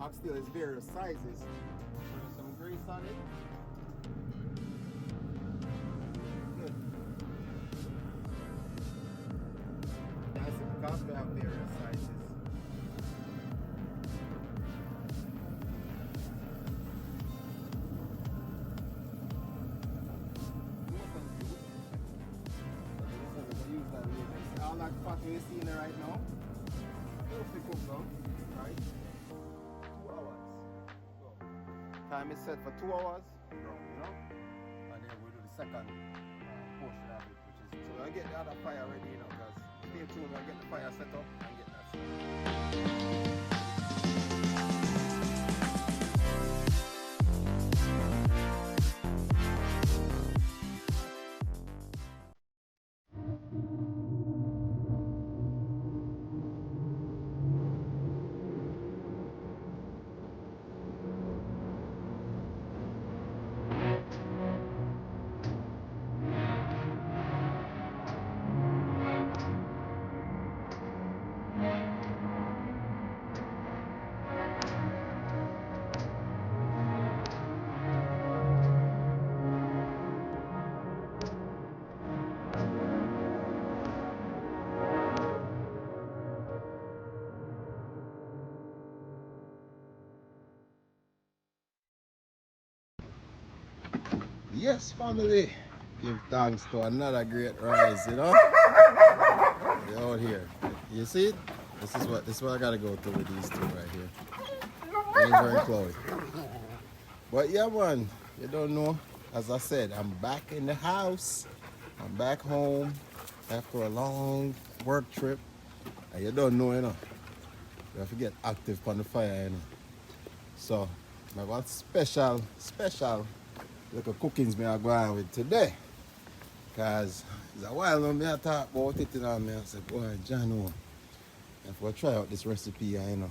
oxtail is various sizes. There's some grease on it. Good. That's it, because we have various sizes. All that fat we see in there right now, it'll pick up now, right? 2 hours. So, time is set for 2 hours, you know? And then we'll do the second portion of it, which is, so we'll get the other fire ready, you know, because stay tuned, we'll get the fire set up and get that set. Yes, family, give thanks to another great rise, you know. They're out here. You see it? This is what I gotta go through with these two right here. Ranger and Chloe. But yeah, man, you don't know. As I said, I'm back in the house. I'm back home after a long work trip. And you don't know, you know. You have to get active on the fire, you know. So, I got special little cookings me are going with today. Cause it's a while now I talk about it, you know, I said, boy, John, oh, if we try out this recipe, you know.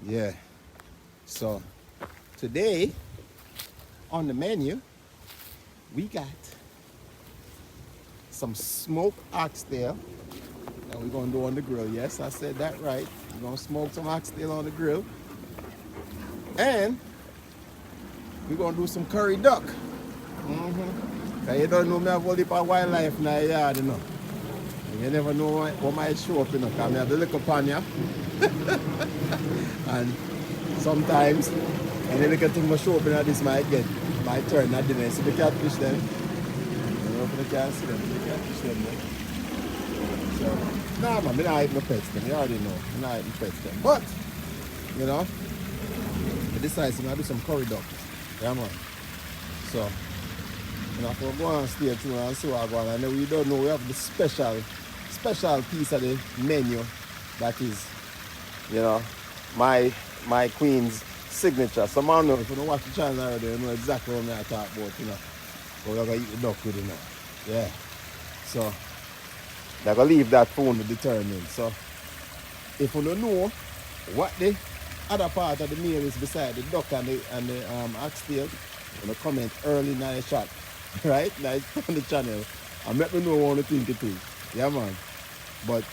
Yeah. So today on the menu we got some smoked oxtail that we're gonna do on the grill. Yes, I said that right. We're gonna smoke some oxtail on the grill. And we're gonna do some curry duck. Cause you don't know me have all the wildlife in the yard, you know. And you never know what might show up, you know, because I have the little panya. And sometimes any little thing must show up in this might get my turn at dinner. See the catfish then. I don't know if you can see them. The catfish them, man. So, nah man, I'm not eating my pets them. You already know. I'm not eating pets them. But, you know, I decided to do some curry duck. Yeah man. So, you know, we'll go and stay tuned and see what I want. And then we don't know, we have the special piece of the menu that is, you know, my queen's signature. Some man know, if you don't watch the channel already, you know exactly what I talk about, you know. But we're going to eat the duck with it now. Yeah. So, they're going to leave that phone to determine. So, if you don't know what the other part of the meal is beside the duck and the oxtail, you know, comment early in the shot. Right? Like on the channel. And let me know what you think it is. Yeah man. But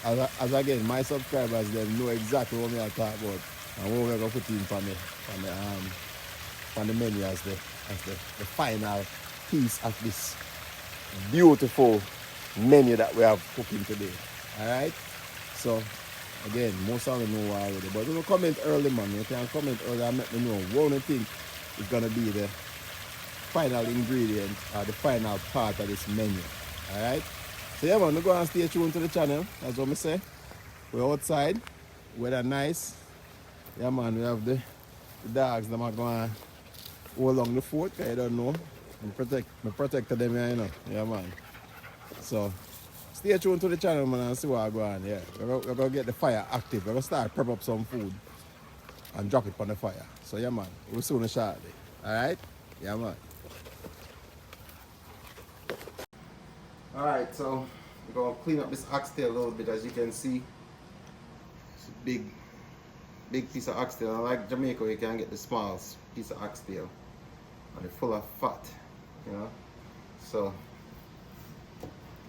as again, my subscribers them know exactly what I talk about and what we're gonna put in on the menu as the final piece of this beautiful menu that we have cooking today. Alright? So again, most of you know already. But you know, comment early man. You can comment early and let me know what you think is gonna be the final ingredient or the final part of this menu. Alright? So yeah man, we go and stay tuned to the channel. That's what I say. We're outside. Weather nice. Yeah man, we have the dogs that are going all along the fort. I don't know. I protected them here, you know. Yeah man. So stay tuned to the channel man and see what going on. Yeah. We're going to get the fire active. We're going to start prep up some food and drop it on the fire. So yeah man, we'll see you shortly. Alright? Yeah man. Alright, so we're going to clean up this oxtail a little bit. As you can see, it's a big piece of oxtail. Like Jamaica, you can get the small piece of oxtail and it's full of fat, you know. So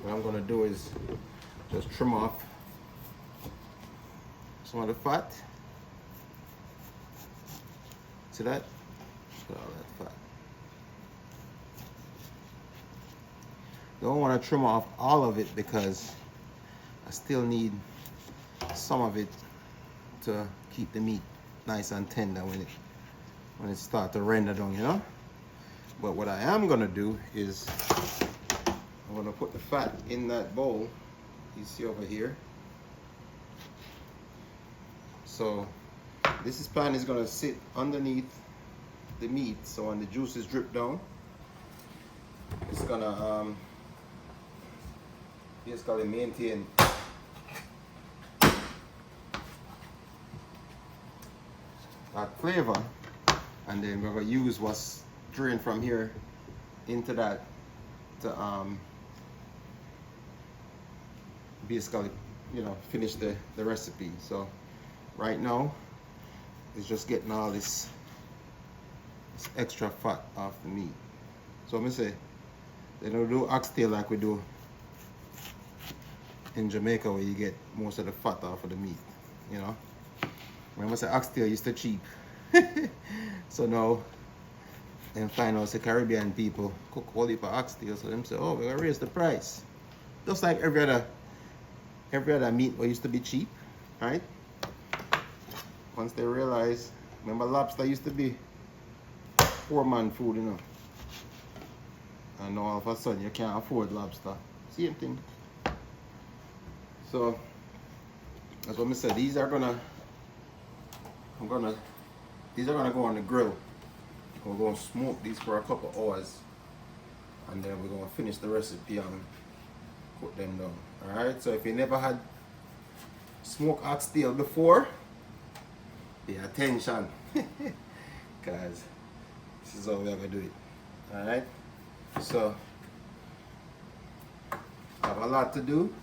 what I'm going to do is just trim off some of the fat See that? Look at all that fat. Don't want to trim off all of it because I still need some of it to keep the meat nice and tender when it starts to render down, you know. But what I am gonna do is I'm gonna put the fat in that bowl you see over here. So this pan is gonna sit underneath the meat, so when the juices drip down, it's gonna basically maintain that flavor, and then we're gonna use what's drained from here into that to basically, you know, finish the recipe. So right now it's just getting all this extra fat off the meat. So I'm gonna say they don't do oxtail like we do in Jamaica, where you get most of the fat off of the meat, you know. Remember, say oxtail used to cheap. So now, and find out the Caribbean people cook all for oxtail, so them say, oh, we're gonna raise the price. Just like every other meat what used to be cheap, right? Once they realize, remember lobster used to be poor man food, you know. And now all of a sudden you can't afford lobster. Same thing. So that's what I said. These are gonna go on the grill. We're gonna smoke these for a couple hours, and then we're gonna finish the recipe and put them down. Alright, so if you never had smoked oxtail before, pay attention. Cause this is how we're gonna do it. Alright? So I have a lot to do.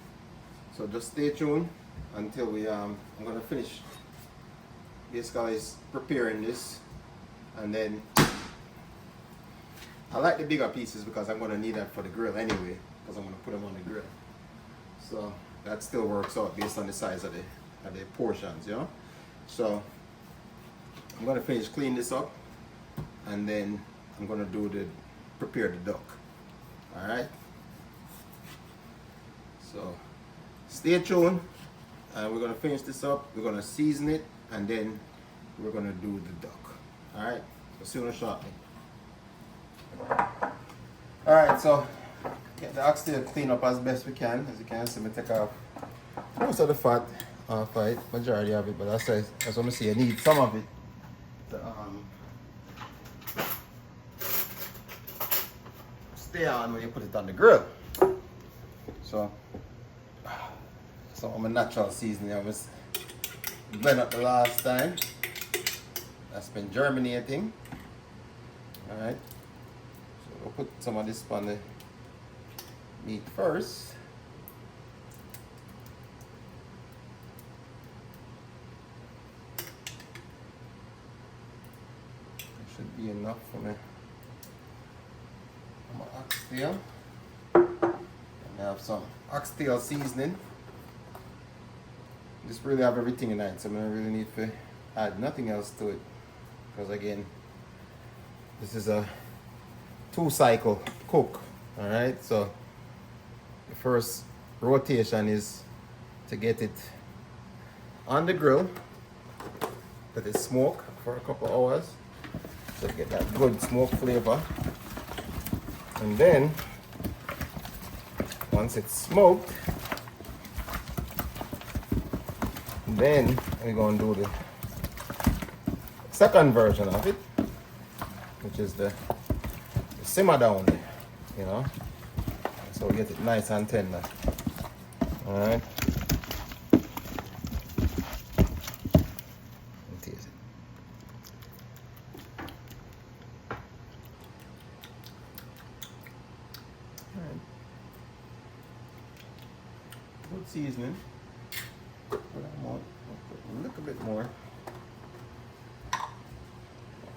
So just stay tuned until we I'm gonna finish basically preparing this, and then I like the bigger pieces because I'm gonna need that for the grill anyway, because I'm gonna put them on the grill. So that still works out based on the size of the portions, you know. So I'm gonna finish clean this up, and then I'm gonna prepare the duck. All right. So stay tuned, and we're gonna finish this up. We're gonna season it, and then we're gonna do the duck. All right. So see you shortly. All right. So get the oxtail clean up as best we can. As you can see, me take off most of the fat off it, majority of it, but that's what I say. You need some of it to stay on when you put it on the grill. So some of my natural seasoning I was blend up the last time. That's been germinating. All right. So we'll put some of this on the meat first. Should be enough for my oxtail. And I have some oxtail seasoning. Just really have everything in it, so I don't really need to add nothing else to it. Because again, this is a 2-cycle cook. Alright, so the first rotation is to get it on the grill, let it smoke for a couple hours. So get that good smoke flavor, and then once it's smoked, then we're going to do the second version of it, which is the simmer down there, you know, so we get it nice and tender. All right. Good seasoning. Put a little bit more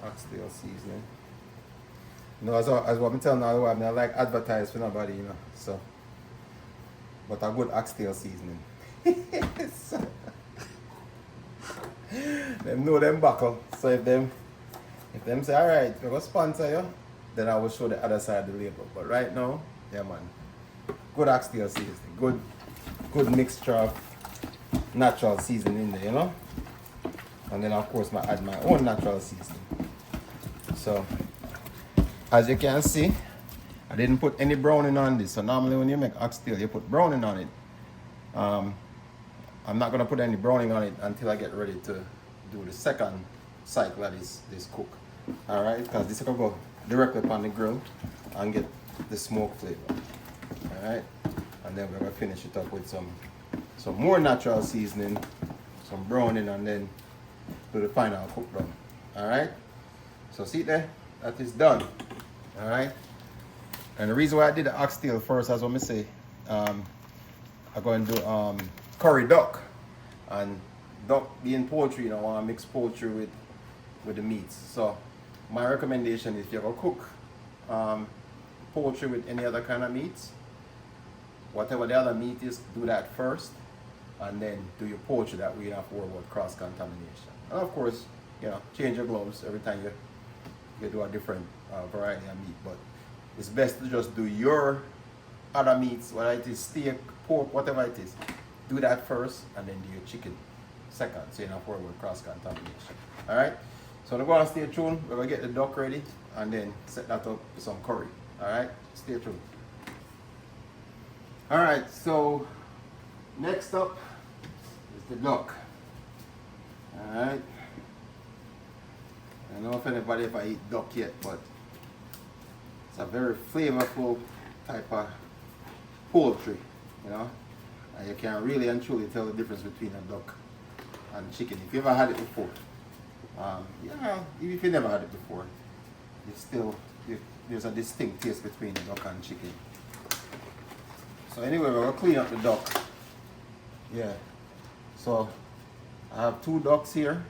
oxtail seasoning. You know, as what I'm telling you, I like advertise for nobody, you know. So, but a good oxtail seasoning. So, them know them buckle. So if them If them say, alright, if you're going to sponsor you, then I will show the other side of the label. But right now, yeah man, good oxtail seasoning, good mixture of natural seasoning in there, you know? And then of course I add my own natural seasoning. So, as you can see, I didn't put any browning on this. So normally when you make oxtail, you put browning on it. I'm not gonna put any browning on it until I get ready to do the second cycle of this cook. Alright, because this is gonna go directly upon the grill and get the smoke flavor. Alright, and then we're gonna finish it up with some more natural seasoning, some browning, and then do the final cook down. Alright, so see there, that is done. Alright, and the reason why I did the oxtail first, as what I say, I'm going to do curry duck. And duck being poultry, you know, I want to mix poultry with the meats. So my recommendation is if you're going to cook poultry with any other kind of meats, whatever the other meat is, do that first, and then do your poultry. That way you don't have to worry about cross-contamination. And of course, you know, change your gloves every time you do a different variety of meat. But it's best to just do your other meats, whether it is steak, pork, whatever it is. Do that first, and then do your chicken second, so you don't have to worry about cross-contamination. Alright? So we're going to stay tuned. We're going to get the duck ready, and then set that up with some curry. Alright? Stay tuned. Alright, so next up is the duck. Alright? I don't know if anybody ever eat duck yet, but it's a very flavorful type of poultry, you know? And you can really and truly tell the difference between a duck and chicken. If you ever had it before, yeah, even if you never had it before, there's a distinct taste between duck and chicken. So anyway, we're gonna clean up the duck. Yeah. So I have 2 ducks here.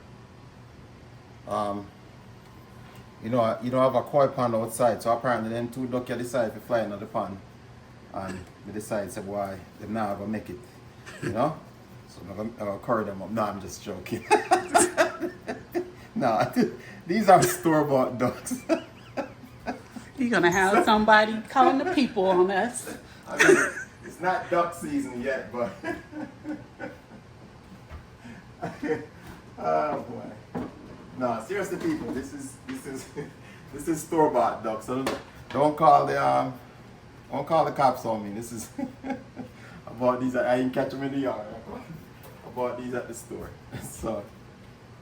You know, you don't have a koi pond outside, so apparently them 2 ducks decide to fly into the pond. And we decide, say, boy, they're not gonna make it, you know? So I'm gonna curry them up. No, I'm just joking. No, these are store-bought ducks. You're gonna have somebody calling the people on us. I mean, it's not duck season yet, but oh boy. No, seriously, people, this is store-bought ducks. So don't call the cops on me. This is I bought these. I didn't catch them in the yard. I bought these at the store. So,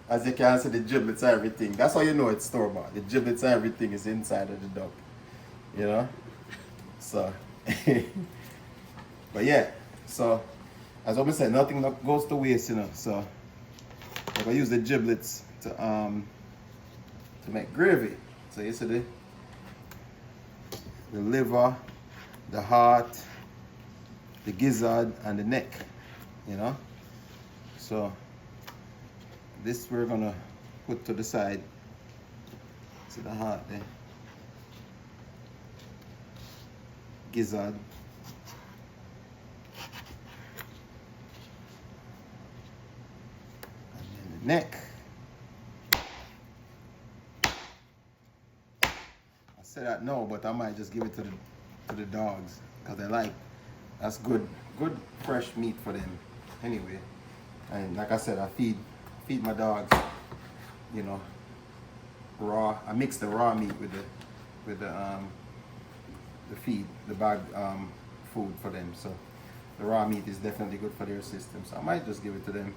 as you can see, the giblets and everything. That's how you know it's store bought. The giblets and everything is inside of the duck. You know. So, but yeah. So, as I said, nothing goes to waste. You know. So, I'm gonna use the giblets to make gravy. So you see the liver, the heart, the gizzard, and the neck, you know. So this we're gonna put to the side. See the heart there, gizzard, and then the neck. I say that no, but I might just give it to the dogs, because they like, that's good fresh meat for them anyway. And like I said, I feed my dogs, you know, raw. I mix the raw meat with the feed, the bag food for them. So the raw meat is definitely good for their system. So I might just give it to them,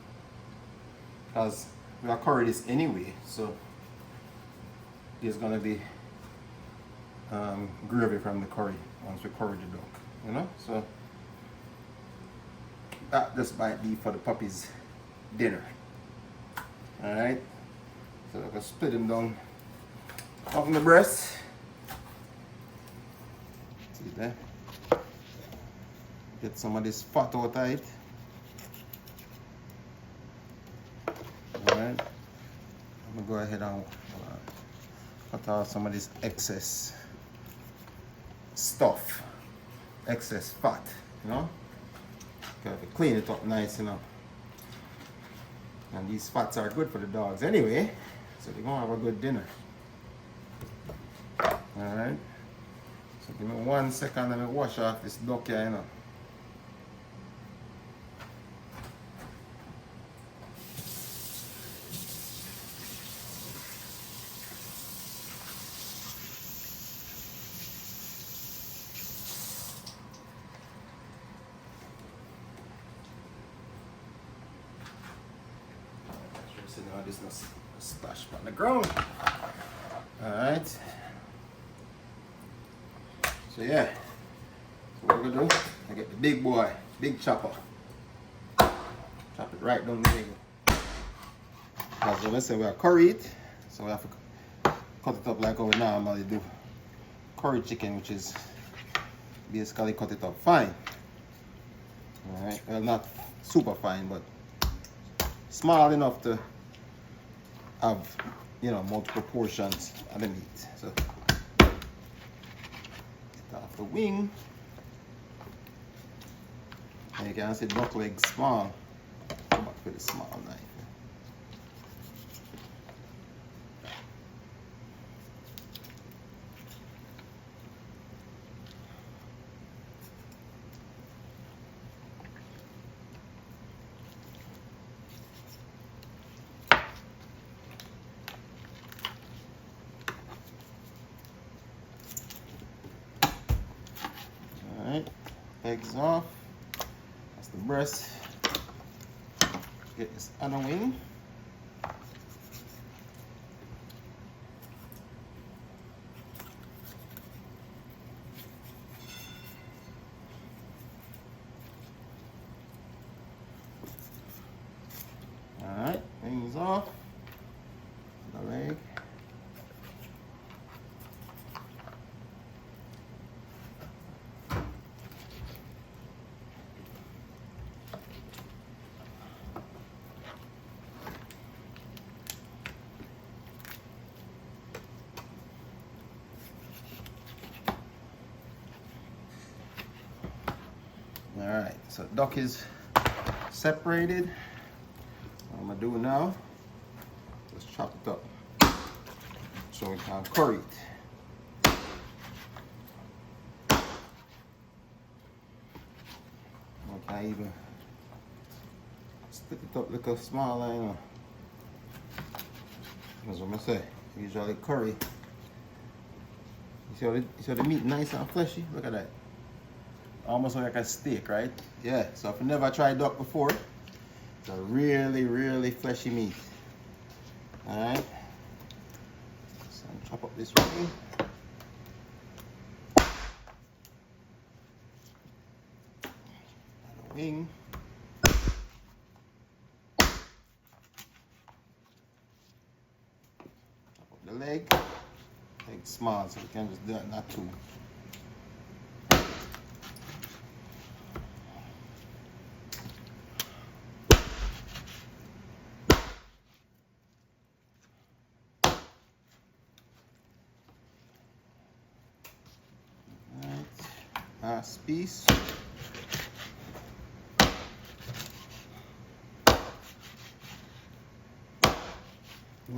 because we are curry this anyway. So there's gonna be gravy from the curry once we curry the duck, you know. So that just might be for the puppies' dinner. All right. So I can split them down on the breast. See there. Get some of this fat out of it. All right. I'm gonna go ahead and cut out some of this excess stuff, excess fat, you know. Got to clean it up nice enough. And these fats are good for the dogs anyway, so they're gonna have a good dinner. Alright. So give me 1 second, let me wash off this duck here, you know. So now this is splash on the ground. Alright. So yeah. So what we're gonna do, I get the big boy, big chopper. Chop it right down the middle. Because let's say we are curry it, so we have to cut it up like how we normally do curry chicken, which is basically cut it up fine. Alright, well not super fine, but small enough to have, you know, multiple portions of the meat. So get off the wing. And you can see duck leg small. Come back with a small knife. Alright, eggs off. That's the breast. Get this other wing. Alright, wings off. The leg. Alright, so duck is separated. What I'm gonna do now, let's chop it up so we can curry it. I can even split it up like a small line. That's what I say. Usually curry. You see the meat nice and fleshy? Look at that. Almost like a steak, right? Yeah, so if you never tried duck before, it's a really, really fleshy meat. Alright. So I'm chop up this wing. And a wing. Chop up the leg. Leg small, so you can just do it, not too. Last piece.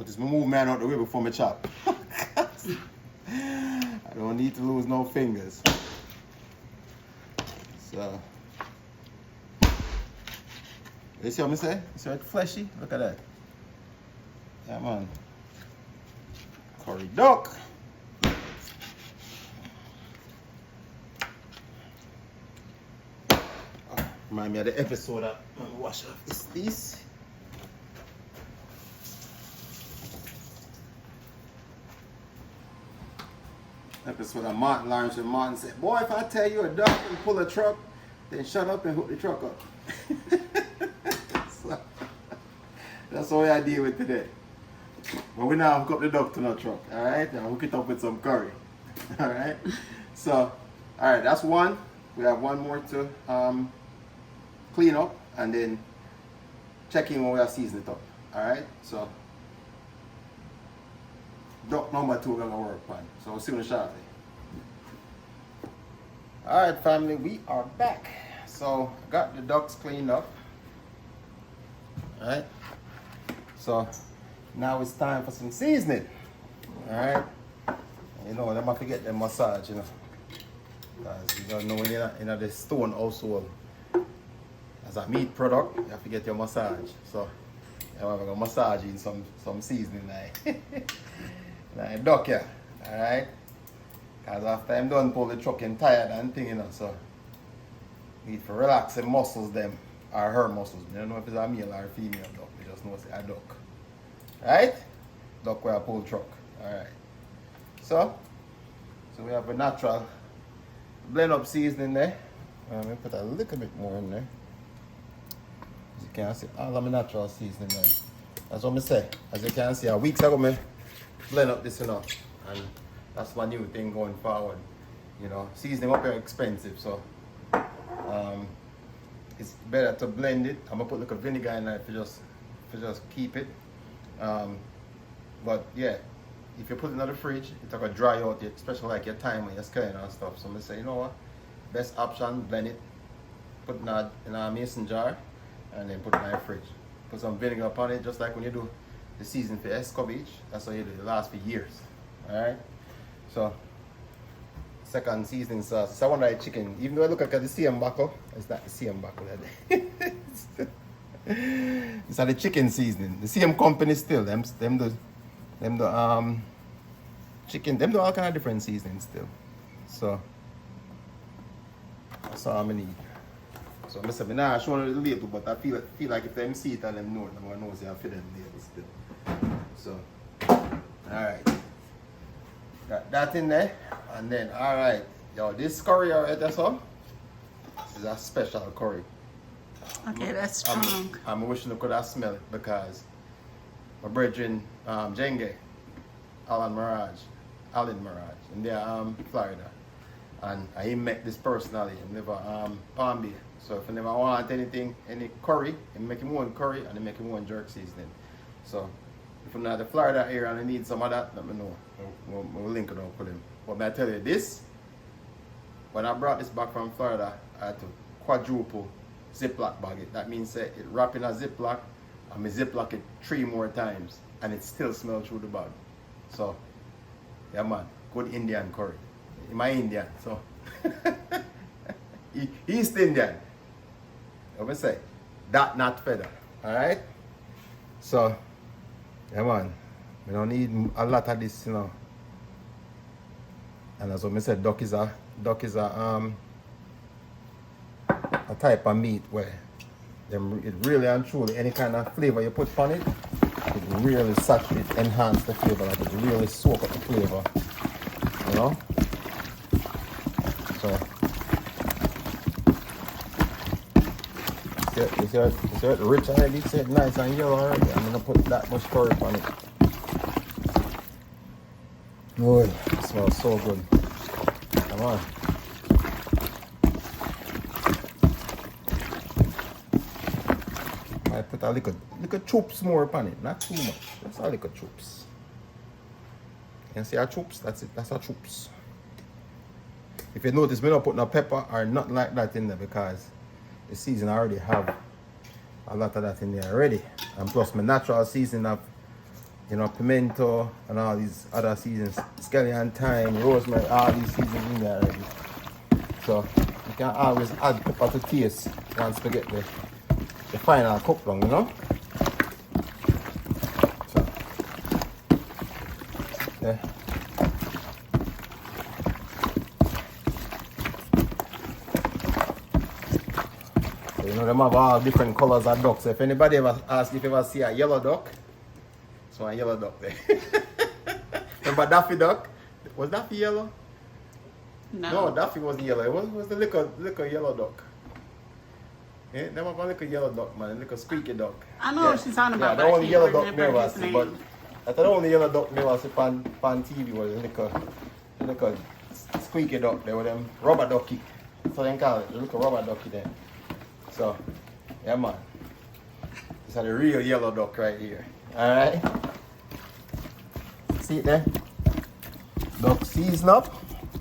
Just move man out the way before me chop. I don't need to lose no fingers. So, you see what I say? You see it fleshy? Look at that. Yeah, man. Curry duck. Remind me of the episode of wash off this piece. Episode of Martin Lawrence and Martin said, boy, if I tell you a duck can pull a truck, then shut up and hook the truck up. So, that's all I deal with today. But we now hook up the duck to the truck, alright? And hook it up with some curry. Alright? So, alright, that's one. We have one more to clean up and then check in when we are seasoning it up. Alright, so duck number 2 we're gonna work on. So we'll see you shortly. Alright family, we are back. So got the ducks cleaned up. Alright. So now it's time for some seasoning. Alright. You know, them have to get them massage, you know. Because you don't know when you're in the stone household. As a meat product, you have to get your massage. So you have to massage in some seasoning like, like duck, yeah. Alright? Because after I'm done pull the truck and tired and thing, you know, so need to relax the muscles them or her muscles. You don't know if it's a male or a female duck, you just know it's a duck. Right? Duck where I pull truck. Alright. So we have a natural blend up seasoning there. Let me put a little bit more in there. As you can see, all of my natural seasoning there. That's what I say. As you can see, a weeks ago I blend up this, you know, and that's my new thing going forward. You know, seasoning up is expensive, so it's better to blend it. I'm gonna put like a vinegar in there to just keep it. But yeah, if you put it in the fridge, it's gonna dry out, especially like your thyme and your scallion and stuff. So I'm gonna say, you know what? Best option, blend it, put it in a mason jar, and then put it in the fridge. Put some vinegar upon it, just like when you do the season for escovitch. That's how you do it. It lasts for years. Alright? So, second seasoning sauce. So I want that chicken. Even though I look at the same buckle, it's not the same buckle. It's the chicken seasoning. The same company still. Them do chicken. Them do all kind of different seasonings still. So that's all I need. So I said, nah, I show them the label, but I feel like if them see it and them know it, I'm gonna know I feel them label still. So, alright. Got that in there, and then alright, yo, this curry alright, that's all. This is a special curry. Okay, that's strong. I'm wishing I could have smelled it because my brethren, Jenge, Alan Mirage, and they're Florida. And I met this personally, he live Palm Bay. So if I never want anything, any curry, I make him one curry and I make him one jerk seasoning. So if I'm not the Florida area and I need some of that, let me know. We'll link it up with him. But may I tell you this, when I brought this back from Florida, I had to quadruple Ziploc bag it. That means it wrap in a Ziploc and I Ziploc it 3 more times and it still smells through the bag. So yeah man, good Indian curry. My Indian, so East Indian. Let me say that not feather. Alright? So yeah man, we don't need a lot of this, you know. And as I said, duck is a type of meat where it really and truly any kind of flavor you put on it, it really enhance the flavor, like it really soak up the flavor. You know? So you see it rich already, it's nice and yellow already. I'm gonna put that much curry on it. Oh, it smells so good. Come on. I put a little chops more upon it, not too much. Just a little chops. You can see our chops, that's it, that's our chops. If you notice, we don't put no pepper or nothing like that in there because the season I already have a lot of that in there already. And plus my natural season of, you know, pimento and all these other seasons, scallion, thyme, rosemary, all these seasons in there already. So you can always add pepper to taste once we get the final cook down, you know. So yeah. You know, them have all different colors of ducks. If anybody ever asks if you ever see a yellow duck, it's one yellow duck there. Remember Daffy duck? Was Daffy yellow? No, Daffy wasn't yellow. It was the little yellow duck. Yeah, them have a little yellow duck, man. A little squeaky duck. I know what she's talking about. Yeah, the only yellow duck me ever see, but I thought the only yellow duck me ever see on TV was a little squeaky duck there with them rubber ducky. So they call it, the little rubber ducky there. So, yeah man, this is the real yellow duck right here. Alright, see it there? Duck season up.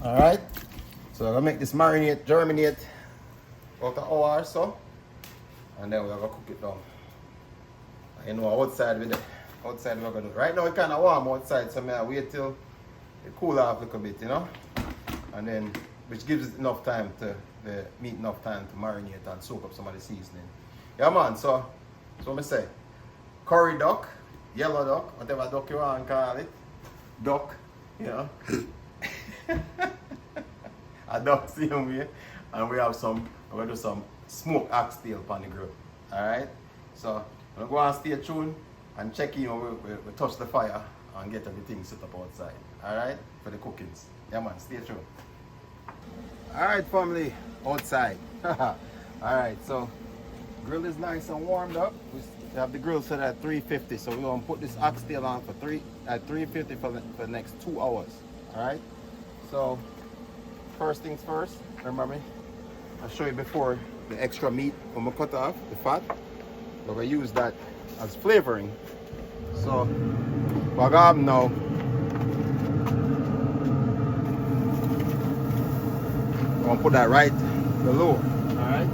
Alright, so I'm gonna make this marinate, germinate about an hour or so, and then we're gonna cook it down. You know, outside with it. Outside we're gonna do. Right now it's kinda warm outside, so I wait till it cool off a little bit, you know, and then which gives it enough time to the meat enough time to marinate and soak up some of the seasoning. Yeah, man. So what I say, curry duck, yellow duck, whatever duck you want to call it, duck, you know, a duck same way, and we have some. We're gonna do some smoked oxtail on the grill. All right. So we're gonna go and stay tuned and check in when we touch the fire and get everything set up outside. Alright? For the cookings. Yeah man, stay tuned. Alright family, outside. Alright, so grill is nice and warmed up. We have the grill set at 350, so we're gonna put this oxtail on for 350 for the next 2 hours. Alright? So first things first, remember me? I'll show you before the extra meat when we cut off, the fat. We're gonna use that as flavoring. So what I have now, I'm gonna put that right below, alright?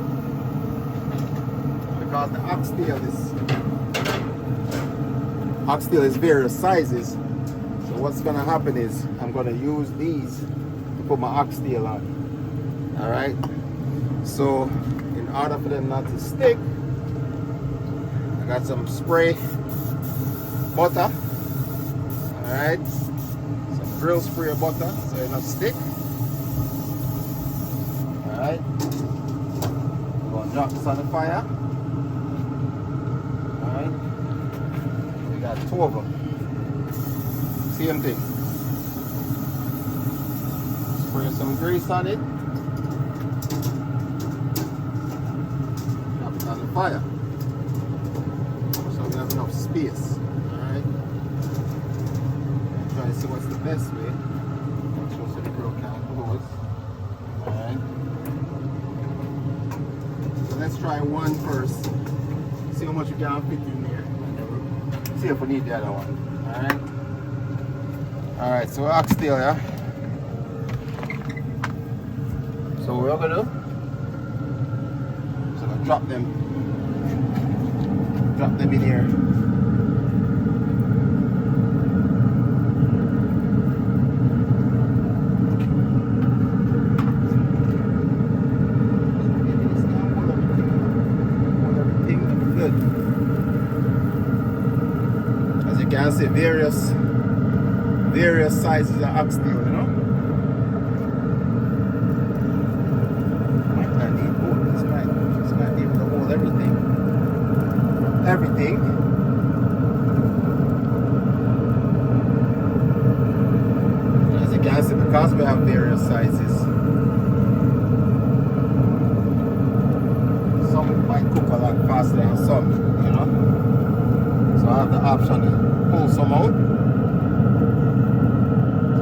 Because the oxtail is various sizes. So what's gonna happen is I'm gonna use these to put my oxtail on. Alright? So in order for them not to stick, I got some spray butter. Alright, some grill spray butter so it not stick. Alright, we're gonna drop this on the fire. Alright, we got 2 of them. Same thing. Spray some grease on it. Drop it on the fire. So we have enough space. Try to see what's the best way. Make sure so the grill can close. Alright. So let's try one first. See how much we can fit in there. See if we need the other one. Alright. Alright, so oxtail, yeah. So what we're gonna do? So I'm gonna drop them in here. You can see various sizes of oxtail, you know. Might not need both. This might be able to hold everything. As you can see, because we have various sizes, some might cook a lot faster than some, you know. So I have the option to pull some out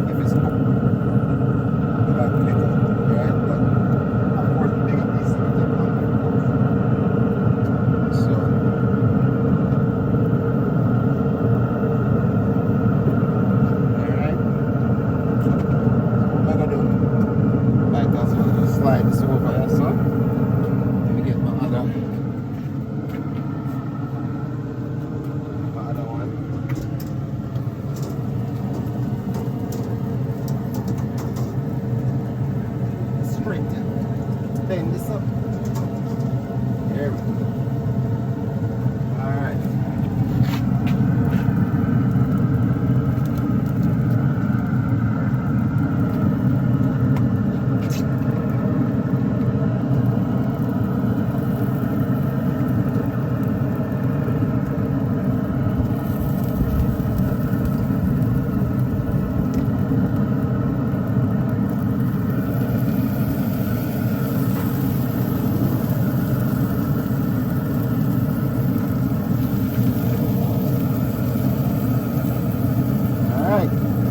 if it's cooked. Right? But of course, the bigger piece of it. So alright. What I'm gonna do, like that's what I'm gonna slide this over here, so let me get my other one. Straight. Bend this up. There we go. Alright.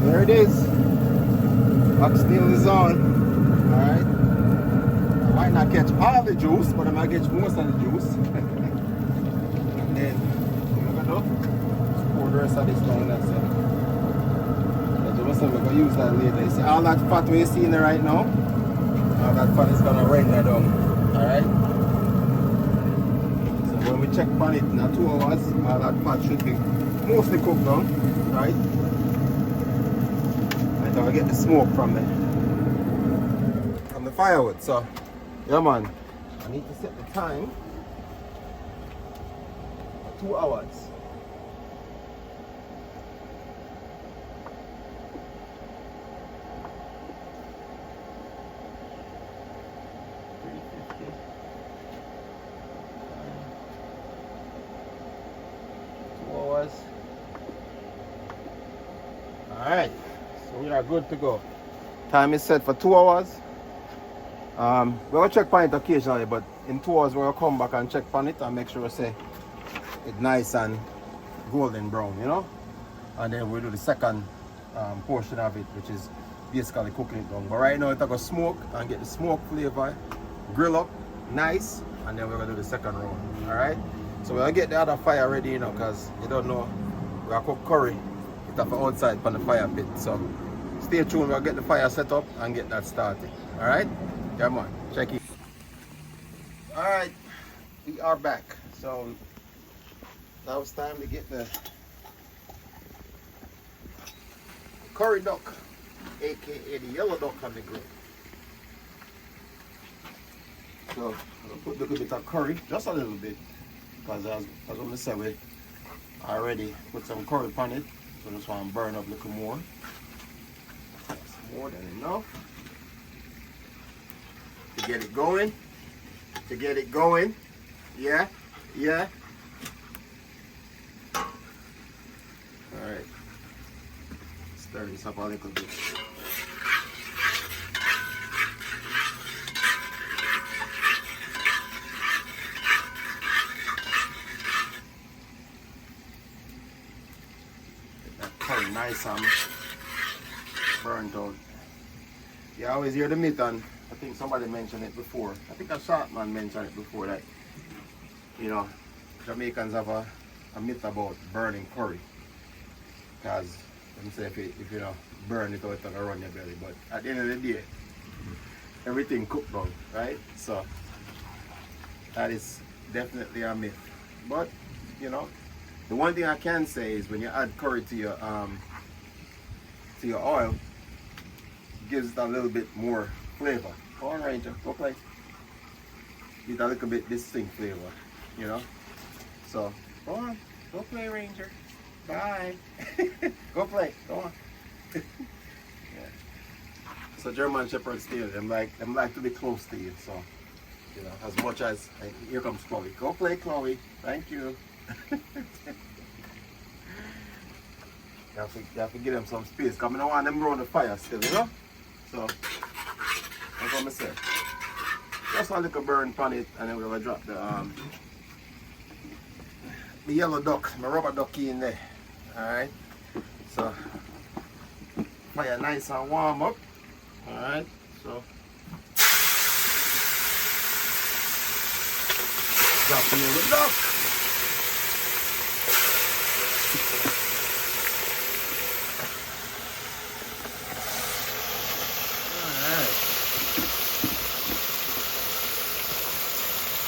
There it is. Oxtail is on. Alright. I might not catch all the juice, but I might catch most of the juice. And then what I'm gonna do? Just pour the rest of this down. That's it. We're gonna use that later. You see all that fat we see in there right now? All that fat is gonna render down. Alright? So when we check on it in 2 hours, all that fat should be mostly cooked down. Right? I get the smoke from the firewood. So yeah man, I need to set the time for 2 hours. Alright, so we are good to go. Time is set for 2 hours. We're going to check on it occasionally, but in 2 hours we're going to come back and check on it and make sure say it's nice and golden brown, you know? And then we'll do the second portion of it, which is basically cooking it down. But right now it's going to smoke and get the smoke flavor, grill up, nice, and then we're going to do the second round, alright? So we'll get the other fire ready, you know, because you don't know, we're going to cook curry. It's up outside from the fire pit, so stay tuned. We'll get the fire set up and get that started. All right, come on, check it. All right, we are back. So now it's time to get the curry duck, aka the yellow duck, on the grill. So I'll put a little bit of curry, just a little bit, because as I said, we already put some curry on it. So I just want to burn up a little more. That's more than enough. To get it going. To get it going. Yeah. Yeah. Alright. Stir this up a little bit. Nice and burnt out. You always hear the myth, and I think somebody mentioned it before. I think a short man mentioned it before, that you know, Jamaicans have a myth about burning curry. Because them say if you know burn it out, it's gonna run your belly. But at the end of the day, everything cooked down, right? So that is definitely a myth. But you know, the one thing I can say is when you add curry to your oil, it gives it a little bit more flavor. Go on, Ranger, go play. Get a little bit distinct flavor, you know. So go on, go play, Ranger. Bye. Go play. Go on. Yeah. So German Shepherds still, them like to be close to you. So you know, as much as here comes Chloe. Go play, Chloe. Thank you. You have to give them some space, because I don't want them around the fire still, you know? So, that's what I said. Just a little burn on it, and then we're going to drop the yellow duck, my rubber ducky in there. Alright? So, fire nice and warm up. Alright? So, drop the yellow duck.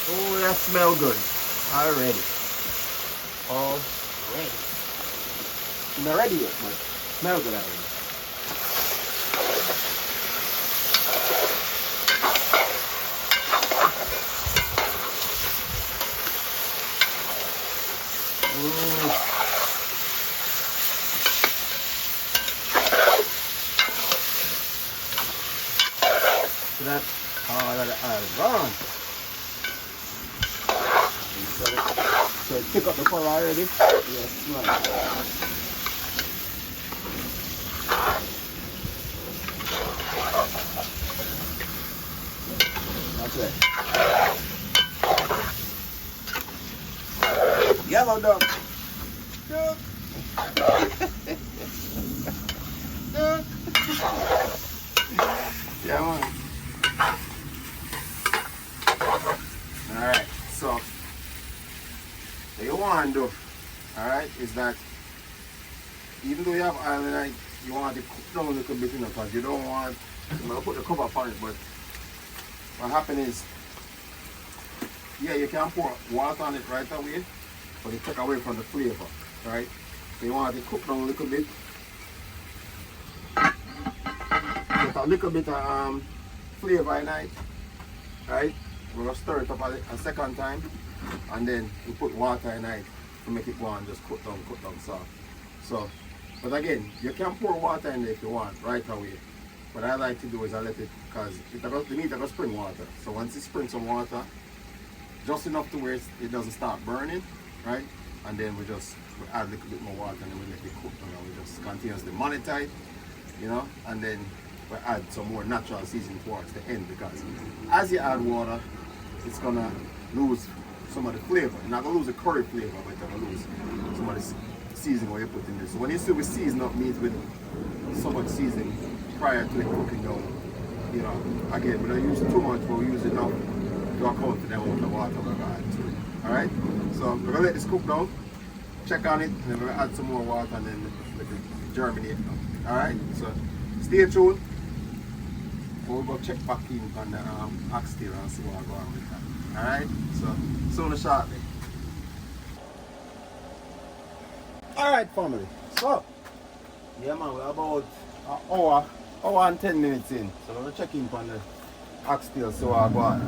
Oh, that smell good already. Already. Not ready yet, but smell good already. So that, I got it gone. So pick up the color already? Yes, right. That's it. Yellow duck. Duck. Duck. Yeah, man. Alright, so what you want to do, alright, is that even though you have oil in it, you want to cook down a little bit, you know, because you don't want, I'm going to put the cover on it, but what happens is, yeah, you can pour water on it right away, but it take away from the flavor, right? So you want to cook down a little bit. a little bit of flavor in it, right? We're gonna stir it up a second time, and then we put water in it to make it go and just cook down soft. So, but again, you can pour water in there if you want right away. What I like to do is I let it, because the meat will spring water. So once it springs some water, just enough to where it doesn't start burning, right? And then we add a little bit more water and then we let it cook. And we just continuously monitor it, you know, and then we add some more natural seasoning towards the end, because as you add water, it's gonna lose some of the flavor. You're not gonna lose the curry flavor, but you're gonna lose some of the seasoning what you put in there. So when you still season up meat with so much seasoning prior to it cooking down, you know, again, we don't use too much, but we use enough to account for the amount of water we're gonna add to it. Alright? So we're gonna let this cook down, check on it, and then we're gonna add some more water and then let it germinate now. Alright? So stay tuned. We'll go check back in on the oxtail and see what's going on with that. Alright? So soon shortly. Alright, family. So yeah man, we're about an hour and 10 minutes in. So we're gonna check in on the oxtail, see what's going on.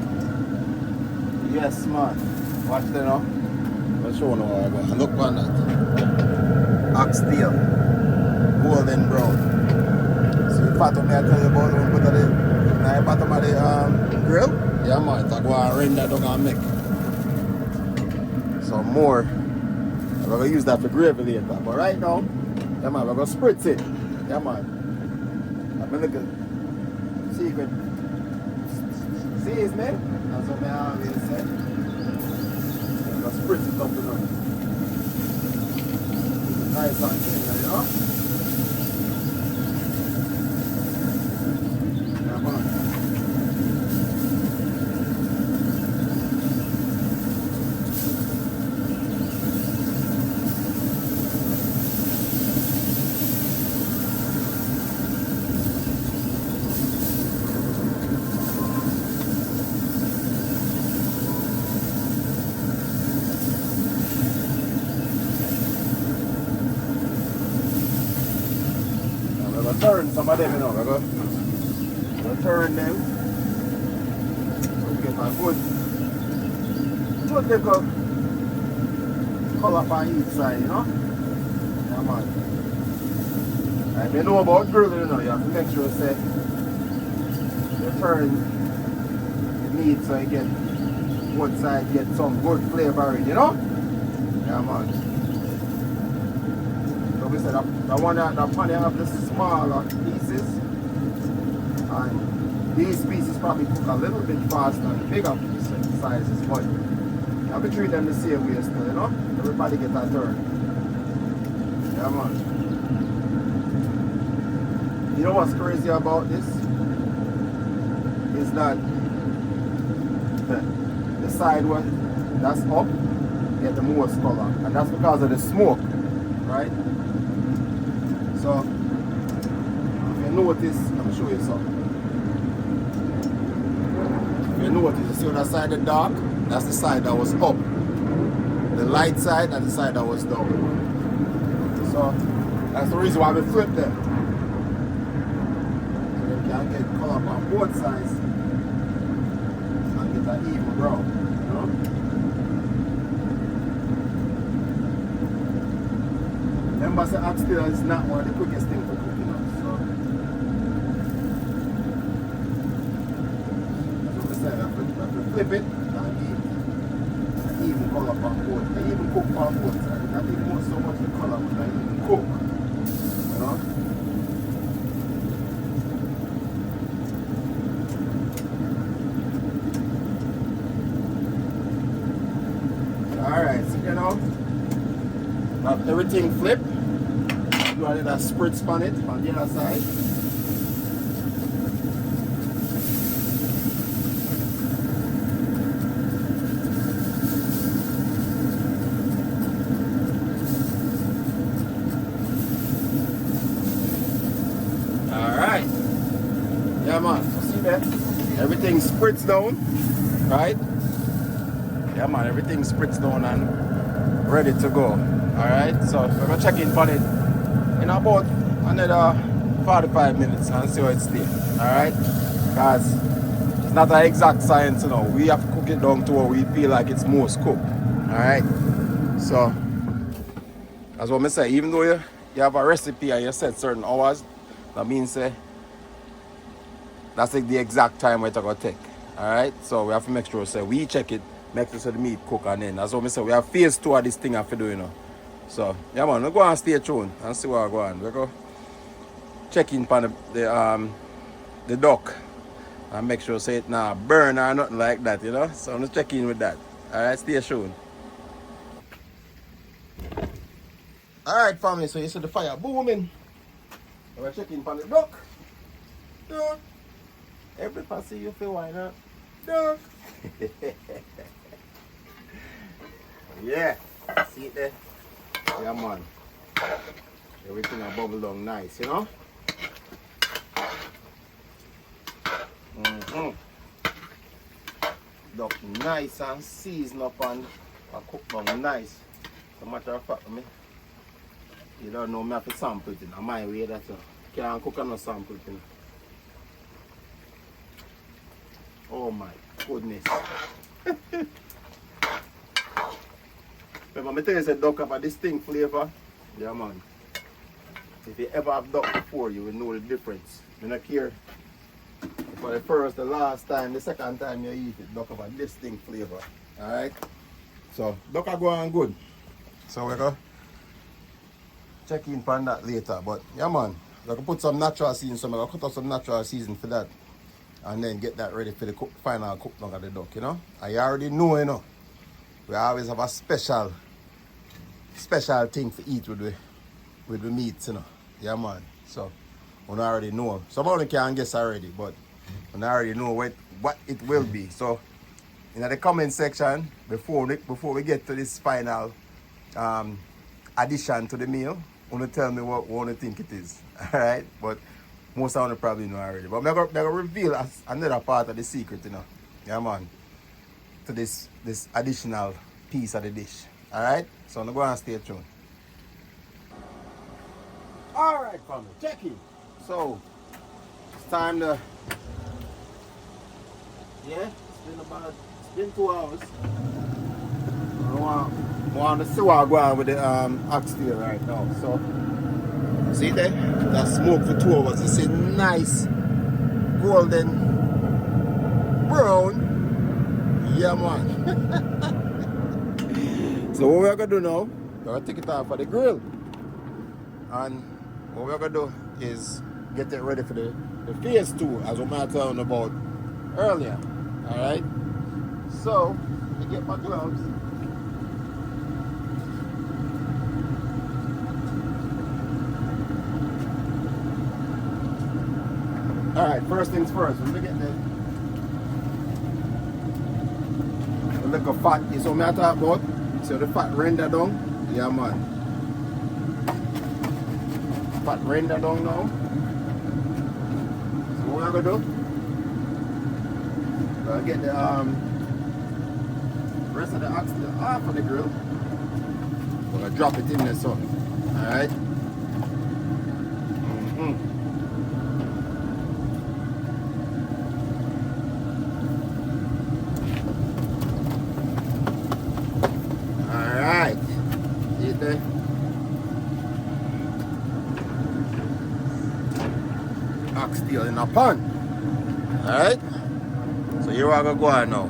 Yes man. Watch that now. I'll show you what's going on. Look on that. Oxtail. Golden brown. See the part of me I tell you about when we put it in the bottom of the grill? Yeah man, it's like what I render down and make. Some more. I'm gonna use that for gravy later. But right now, yeah man, we're gonna spritz it. Yeah man. I'm gonna look at secret seasoning. That's what I always say. I'm gonna spritz it up enough. Nice and thin, you know? Yeah man. Turn some of them, you know, we're going to turn them so we get a good little color on each side, you know. Yeah man. And you know about grilling, you know, you have to make sure say you turn the meat so you get one side get some good flavor in, you know. Yeah man. We said the one that pan have the smaller pieces, and these pieces probably cook a little bit faster than the bigger pieces sizes, but you have to treat them the same way still, you know? Everybody get that turn. Yeah man. You know what's crazy about this? Is that the side one that's up get the most color, and that's because of the smoke, right? So, if you notice, let me show you something. If you notice, you see on that side the dark, that's the side that was up. The light side and the side that was down. So, that's the reason why we flip them. So you can get color on both sides and get an even brown, you know? Remember, say oxtail is not one of the quickest things for cooking up. So we say we have to flip it and even color on both. And even cook on both sides. Not even so much the color, but I even cook. You know? Alright, so you know, have everything flipped. You want that spritz on it on the other side. Alright. Yeah man, so see that? Everything spritz down, right? Yeah man, everything spritz down and ready to go. Alright, so we're gonna check in on it in about another 45 minutes and see how it stays. Alright? Because it's not an exact science, you know. We have to cook it down to where we feel like it's most cooked. Alright? So, that's what I say. Even though you have a recipe and you set certain hours, that means that's like the exact time it's going to take. Alright? So, we have to make sure we check it, make sure the meat cook, and then that's what I say. We have phase 2 of this thing I have to do, you know. So, yeah, man, we go and stay tuned and see what I go on. We go check in on the duck and make sure it not burn or nothing like that, you know. So, I'm going to check in with that. Alright, stay tuned. Alright, family, so you see the fire booming. We're checking on the duck. Duck. Everybody see you feel why not? Duck. Yeah, see it there? Yeah, man. Everything will bubble down nice, you know? Duck nice and seasoned up and cooked down nice. As a matter of fact, you don't know me have to sample it in my way that you can't cook and no sample it in. Oh my goodness. Remember, I tell you the duck have a distinct flavor. Yeah, man. If you ever have duck before, you will know the difference. You don't care for the first, the last time, the second time you eat it, duck have a distinct flavor. Alright? So, duck are going good. So, we're going to check in on that later. But, yeah, man. I can put some natural seasoning, so I'm going to cut out some natural seasoning for that. And then get that ready for the final cook down of the duck, you know? And you already know, you know. We always have a special thing to eat with the meats, you know. Yeah, man. So, we already know. Somebody can guess already, but we already know what it will be. So, in the comment section, before we get to this final addition to the meal, you want to tell me what you think it is. Alright? But most of them probably know already. But I'm going to reveal another part of the secret, you know. Yeah, man. To this additional piece of the dish. Alright? So I'm going to stay tuned. Alright, family. Check in. So, it's time to... Yeah, it's been 2 hours. I want to see what I'm going with the oxtail right now. So, see there? That smoke for 2 hours. You see nice golden brown. Yeah, man. So what we're going to do now, we're going to take it off for the grill. And what we're going to do is get it ready for the phase 2, as we might tell you about earlier. Alright? So, let me get my gloves. Alright, first things first, let me get the little fat. You saw me I talk about? So the fat render down? Yeah, man. Fat render down now. So what we're going to do? We'll get the rest of the oxtail off of the grill. We're going to drop it in there, so. Alright? Alright. See it there? Oxtail in a pan. Alright? So here we're going to go on now.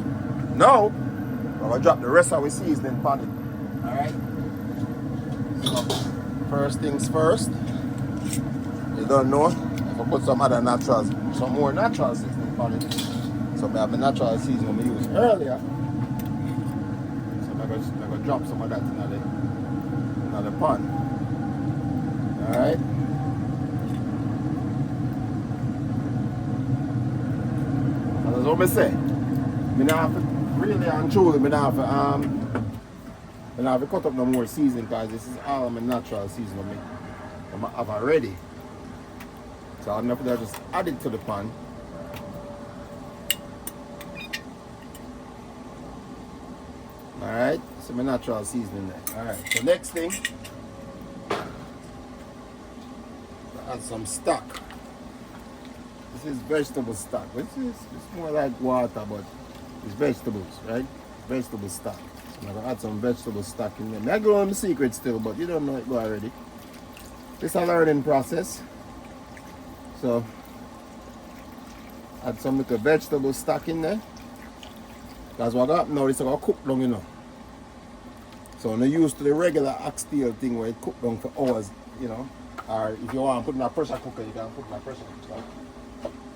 Now, we're going to drop the rest of our seasoning pan it. Alright? So, first things first. You don't know, if I put some other naturals, some more natural seasoning pan it. So I have the natural seasoning we used earlier. So I'm going to drop some of that in the pan. Alright? As what I say, I don't have to really and truly, I don't have to cut up no more seasoning because this is all my natural seasoning I have already. So I'm going to just add it to the pan. Alright, so my natural seasoning there. Alright, so next thing, add some stock. This is vegetable stock. It's more like water, but it's vegetables, right? Vegetable stock. So I'm gonna add some vegetable stock in there. I go on the secret still, but you don't know it go already. It's a learning process. So add some little vegetable stock in there. Because what I got now is going to cook long enough. So I'm not used to the regular oxtail thing where it cook down for hours, you know. Or if you want to put in a pressure cooker, you can put in a pressure cooker.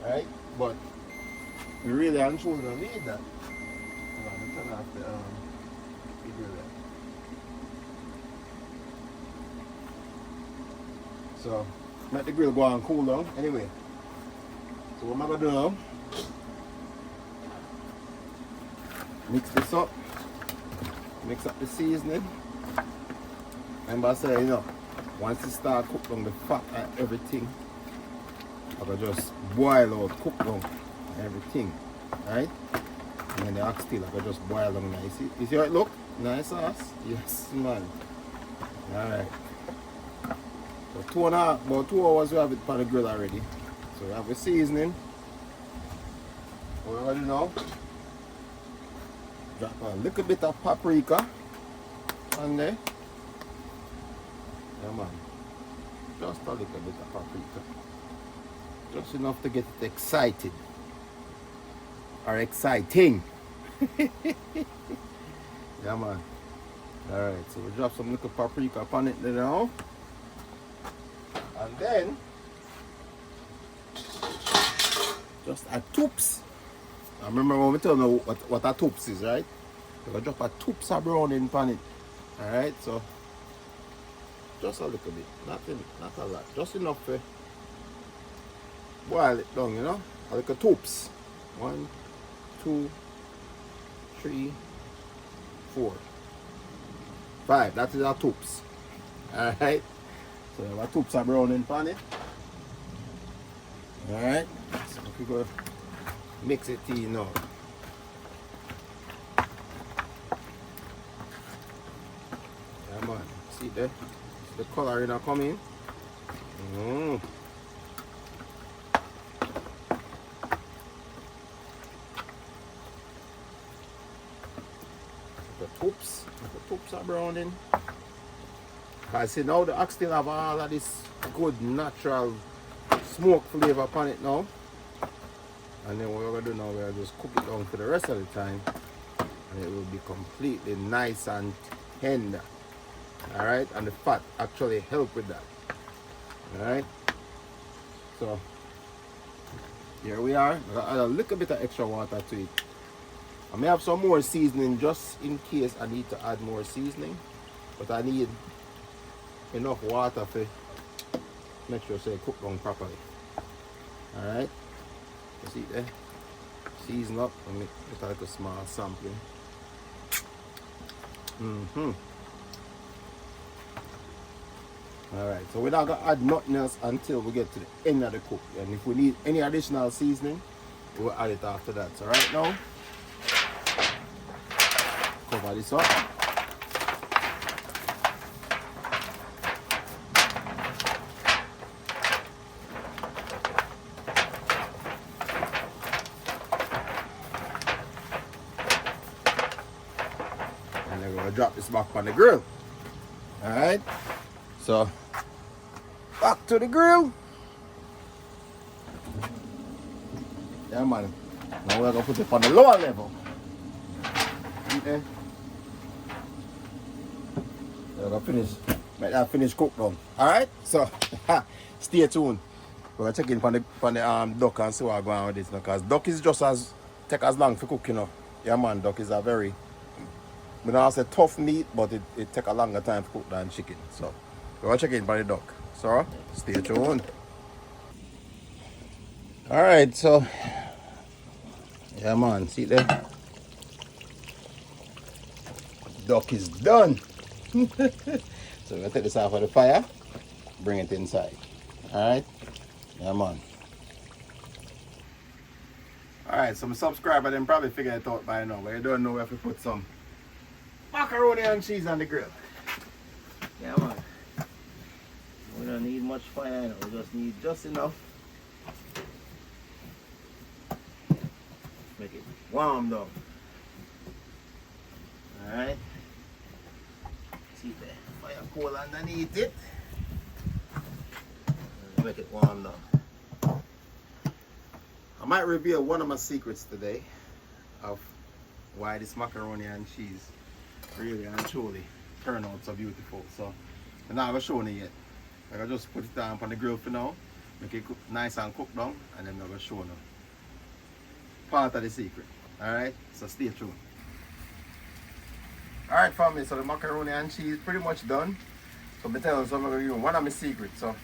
Right? But you really and truly don't need that. Hold on, I'm turn off the grill there. So let the grill go and cool down. Anyway. So what am I gonna do now? Mix this up. Mix up the seasoning. And I say, you know, once it start cooking the fat and everything, I can just boil out, cook down everything. Right? And then the oxtail I can just boil down nice. You see how it look? Nice sauce? Yes, man. Alright. So about 2 hours we have it on the grill already. So we have the seasoning. What we're gonna do now? Drop a little bit of paprika on there. Yeah, man. Just a little bit of paprika. Just enough to get it excited. Or exciting. Yeah, man. Alright, so we drop some little paprika on it now. And then just a toops. I remember when we tell you what a toops is, right? So I drop a toops of browning on it. Alright, so just a little bit. Not a lot. Just enough to boil it down, you know? A little toops. 1, 2, 3, 4, 5. That is a toops. Alright. So we have a toops of browning on it. Alright. So we go mix it in now. Yeah, man. See there? The color in coming. The toops are browning. Because see now the oxtail have all of this good natural smoke flavor upon it now. And then what we're going to do now, we'll just cook it down for the rest of the time. And it will be completely nice and tender. Alright, and the fat actually help with that. Alright. So here we are. I'm going to add a little bit of extra water to it. I may have some more seasoning just in case I need to add more seasoning. But I need enough water to make sure it cook down properly. Alright. You see there? Season up and make it like a small sampling. Alright, so we're not going to add nothing else until we get to the end of the cook. And if we need any additional seasoning, we'll add it after that. So right now, cover this up. And then we're going to drop this back on the grill. Alright, so back to the grill. Yeah, man. Now we're going to put it on the lower level. Okay. We're going to finish. Make that finish cook down. Alright, so stay tuned. We're going to check in on the duck and see what's going on with this. Because duck is just take as long for cooking. You know? Yeah, man, duck is a very, we don't say tough meat, but it take a longer time to cook than chicken. So we're going to check in on the duck. So stay tuned. Alright, so yeah, man, see there? Duck is done. So we're going to take this off of the fire, bring it inside. Alright? Yeah, man. Alright, so my subscriber then probably figure it out by now, but you don't know if we put some macaroni and cheese on the grill. Yeah, man. We don't need much fire, we just need just enough Make it warm though. Alright. See the fire coal underneath it. Make it warm though. I might reveal one of my secrets today of why this macaroni and cheese really and truly turn out so beautiful. So I'm not gonna show it yet. I'm gonna just put it down on the grill for now, make it cook, nice and cooked down, and then I'm gonna show you part of the secret. Alright, so stay tuned. Alright family, so the macaroni and cheese pretty much done. So I'm telling you something, I'm gonna give you one of my secrets. So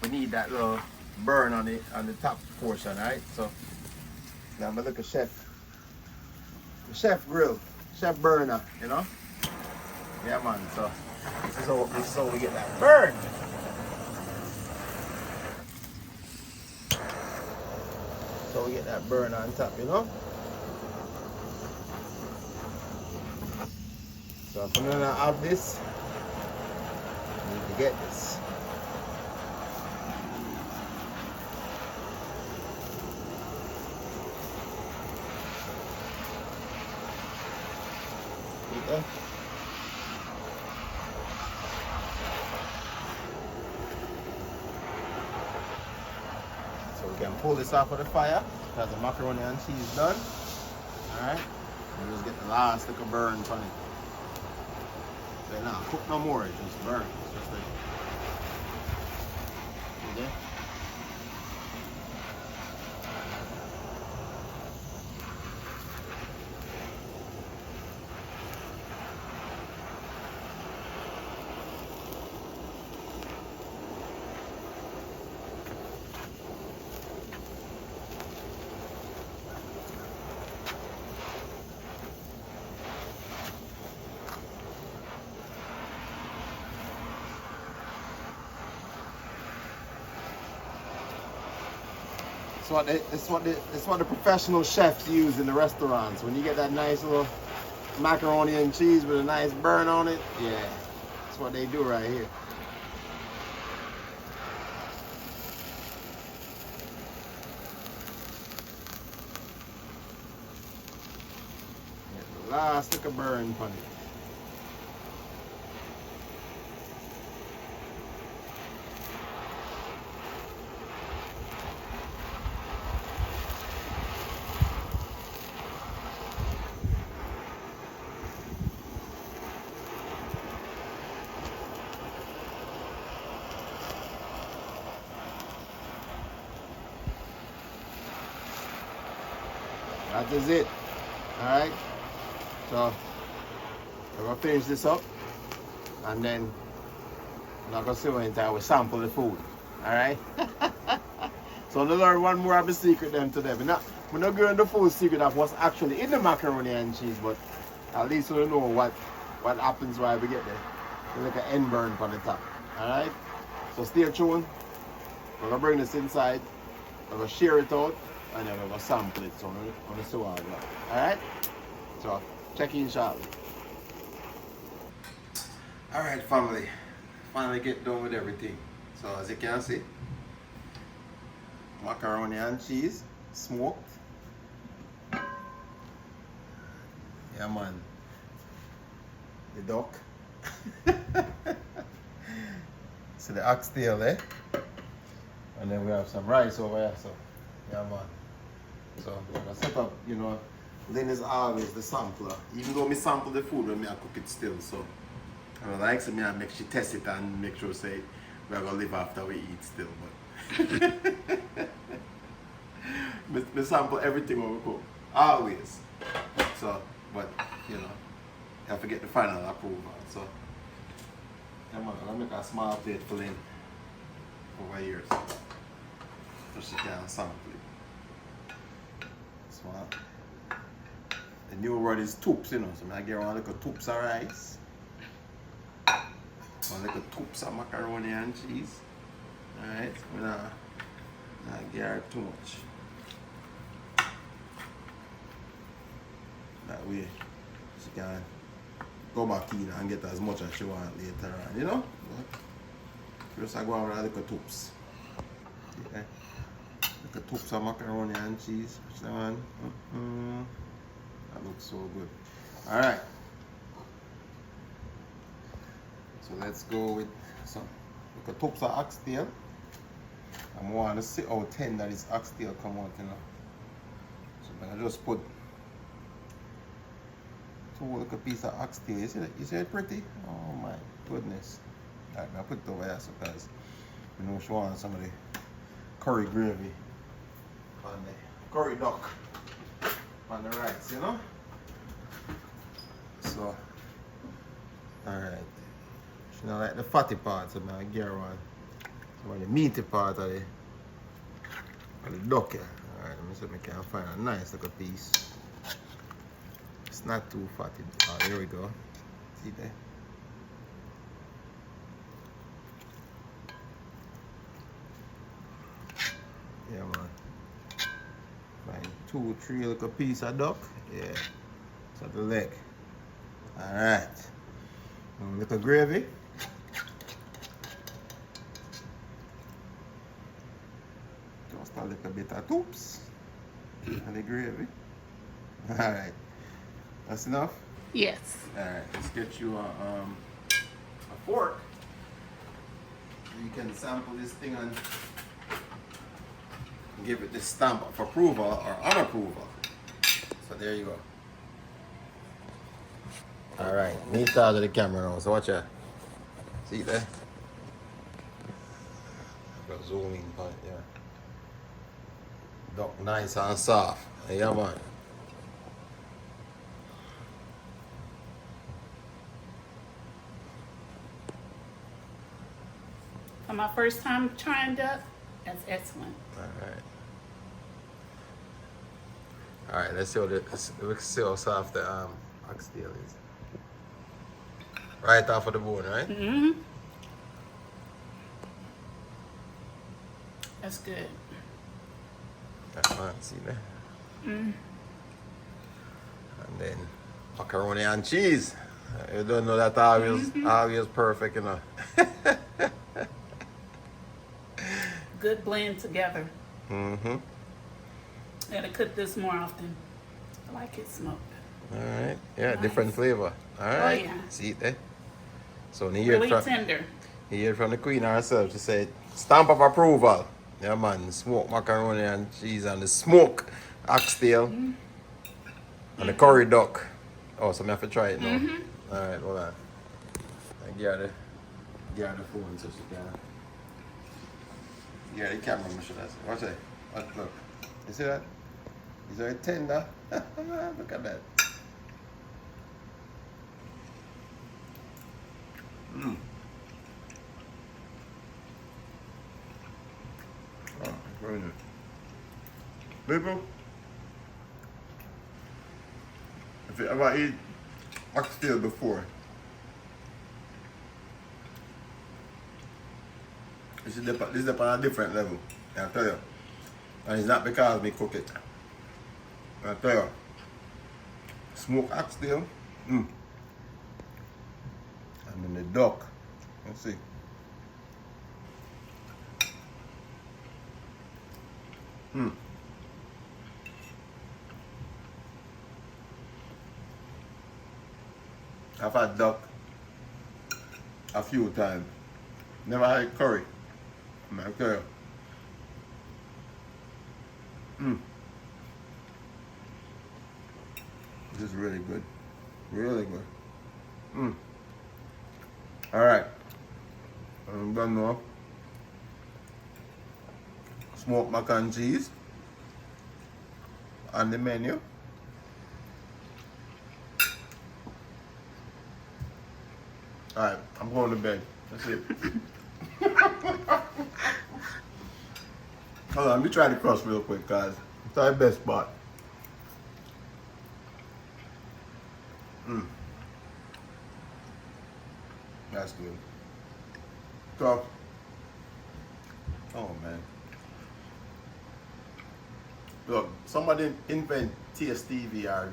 we need that little burn on the top portion, right? So now I'm gonna look at chef grill, chef burner, you know? Yeah man, so this is how we get that burn. So we get that burn on top, you know? So if I'm gonna have this, I need to get this. Okay. So we can pull this off of the fire because the macaroni and cheese is done. Alright. And just get the last little burn from it. So now cook no more, it just burn. It's just like okay. It's what the professional chefs use in the restaurants. When you get that nice little macaroni and cheese with a nice burn on it, yeah, that's what they do right here. Get the last little burn on it. That is it. Alright. So we're gonna finish this up and then I'm not gonna sit in time we sample the food. Alright? So I'm gonna learn one more of the secret then today. We're not going the full secret of what's actually in the macaroni and cheese, but at least we'll know what happens while we get there. There's like an end burn on the top. Alright? So stay tuned. We're gonna bring this inside. We're gonna share it out. And then we're going to sample it, so I'm going to see all that. Alright? So, check in shortly. Alright family, finally get done with everything. So as you can see, macaroni and cheese, smoked. Yeah man, the duck. So the oxtail there. And then we have some rice over here, so yeah man. So I set up, you know, Lynn is always the sampler. Even though me sample the food when I cook it still, so I like so me I make she test it and make sure say we're gonna live after we eat still. But me sample everything when we cook. Always. So but you know, you have to get the final approval. So yeah man, I'll make a small plate for Lynn over here so she can sample it. The new word is toops, you know, so I get one little toops of rice, one little toops of macaroni and cheese. Alright, I'm not get her too much. That way she can go back in and get as much as she wants later on, you know? But just I go on with a little toops. Okay. Like a tops of macaroni and cheese. Which one? That looks so good. Alright. So let's go with some like a tops of oxtail. I want to see how tender this oxtail come out, you know. So I'm gonna just put two like a piece of oxtail. You see it pretty? Oh my goodness. Alright, I'll put it over here so guys. You know she wants some of the curry gravy on the curry duck on the rice, you know? So alright. She don't like the fatty part, so I get her one. Some of the meaty part of the duck here. Alright, let me see if I can find a nice little piece. It's not too fatty. Oh, there we go. See there? Yeah, man. Find 2, 3 little piece of duck. Yeah. So the leg. Alright. Little gravy. Just a little bit of tops. And the gravy. Alright. That's enough? Yes. Alright, let's get you a fork. You can sample this thing and give it the stamp of approval or unapproval. So there you go. Alright, me out of the camera now, so watch out. See there? I'll zoom in on it, yeah. Duck nice and soft. Yeah, man. For my first time trying duck, that's excellent. Alright, let's see how soft the oxtail is. Right off of the bone, right? Mm-hmm. That's good. That's fine, see there? Mm. And then macaroni and cheese. You don't know that always perfect, you know. Good blend together. Mm-hmm. Gotta cook this more often. I like it smoked. Alright. Yeah, Nice. different flavor. Alright. Oh, yeah. See it there? So you hear Really from, tender. you hear from the queen herself. She said, stamp of approval. Yeah, man. Smoked macaroni and cheese and the smoked oxtail and the curry duck. Oh, so I have to try it now. Alright, hold on. I get the phone so she can. Yeah, the camera, Mr. Watch it. Look. You see that? Is very tender. Look at that. Oh, very nice. People, if you ever eat oxtail before, this is on a different level. I tell you. And it's not because me cook it. I tell you. Smoked oxtail. And then the duck. Let's see. I've had duck a few times. Never had curry. I tell you. This is really good. Really good. Alright. I'm done now. Smoked mac and cheese on the menu. Alright, I'm going to bed. That's it. Hold on, let me try the crust real quick, guys. It's our best spot. That's good. So, oh man. Look, somebody invent taste TV or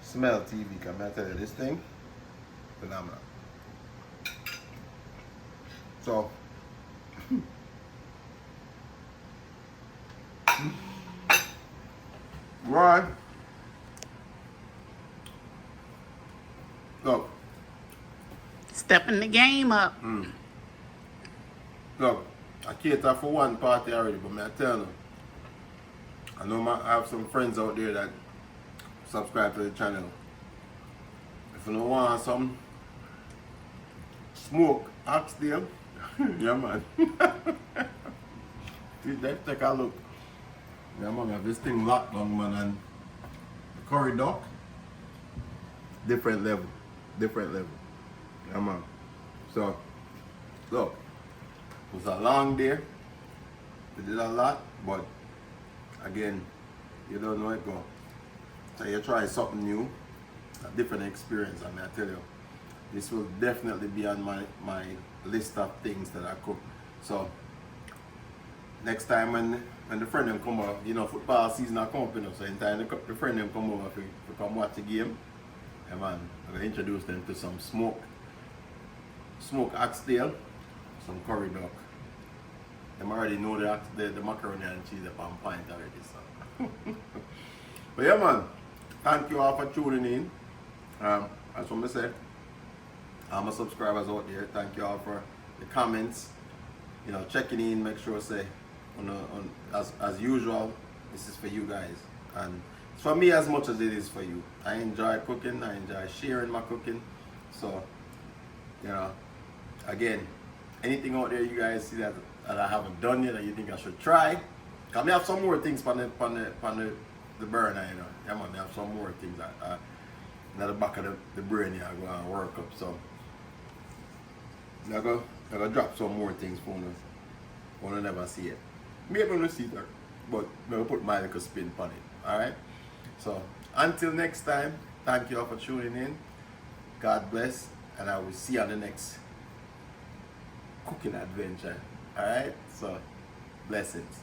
smell TV. Can I tell you this thing? Phenomenal. So, Alright. Look. Stepping the game up. Look. I cater for one party already, but I tell you, I know I have some friends out there that subscribe to the channel. If you don't want some smoke Oxtail, yeah man. Let's take a look. Yeah man, we have this thing locked down, man, and the curry duck, different level. Yeah man. So, look, it was a long day. We did a lot, but again, you don't know it go. So you try something new, a different experience, and I tell you, this will definitely be on my list of things that I cook. So next time when the friend them come over, you know, football season are coming up, you know, so in time the friend them come over to come watch the game, yeah man, I'm gonna introduce them to some smoked oxtail, some curry duck. Them already know the macaroni and cheese upon pint already, so. But yeah man, thank you all for tuning in. As what I say, all my subscribers out there, thank you all for the comments, you know, checking in, make sure say as usual, this is for you guys, and it's for me as much as it is for you. I enjoy cooking, I enjoy sharing my cooking, so you know, again, anything out there you guys see that I haven't done yet that you think I should try, cause I have some more things on the burner, you know. Yeah man, I have some more things that in the back of the brain here, I go and work up, so I go drop some more things for you. Wanna never see it. Maybe I'm gonna see it, but I'll put my little spin on it. Alright? So until next time, thank you all for tuning in. God bless, and I will see you on the next cooking adventure. Alright? So blessings.